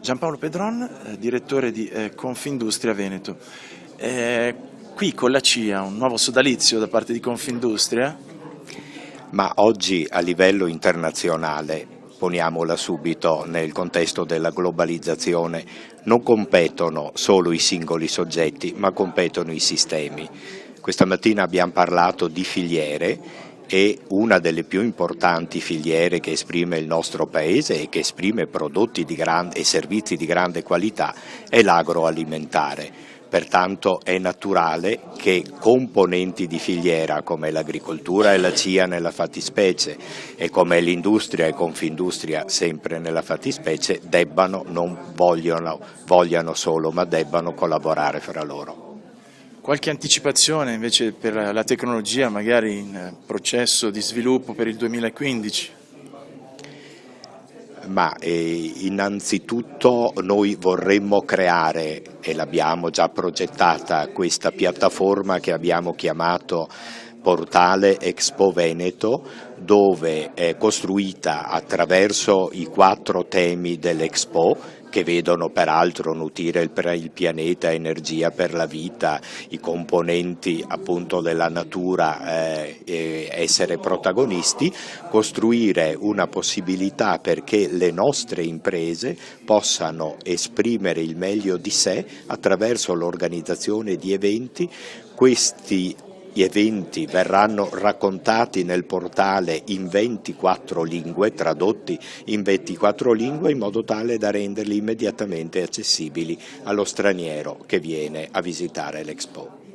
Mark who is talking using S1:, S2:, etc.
S1: Giampaolo Pedron, direttore di Confindustria Veneto. Qui con la CIA un nuovo sodalizio da parte di Confindustria?
S2: Ma oggi a livello internazionale, poniamola subito nel contesto della globalizzazione, non competono solo i singoli soggetti, ma competono i sistemi. Questa mattina abbiamo parlato di filiere e una delle più importanti filiere che esprime il nostro Paese e che esprime prodotti e servizi di grande qualità è l'agroalimentare. Pertanto è naturale che componenti di filiera come l'agricoltura e la CIA nella fattispecie e come l'industria e Confindustria sempre nella fattispecie non vogliano solo, ma debbano collaborare fra loro.
S1: Qualche anticipazione invece per la tecnologia, magari in processo di sviluppo per il 2015?
S2: Ma innanzitutto noi vorremmo creare, e l'abbiamo già progettata, questa piattaforma che abbiamo chiamato Portale Expo Veneto, dove è costruita attraverso i 4 temi dell'Expo, che vedono peraltro nutrire il pianeta, energia per la vita, i componenti appunto della natura essere protagonisti, costruire una possibilità perché le nostre imprese possano esprimere il meglio di sé attraverso l'organizzazione di eventi. Gli eventi verranno raccontati nel portale in 24 lingue, tradotti in 24 lingue, in modo tale da renderli immediatamente accessibili allo straniero che viene a visitare l'Expo.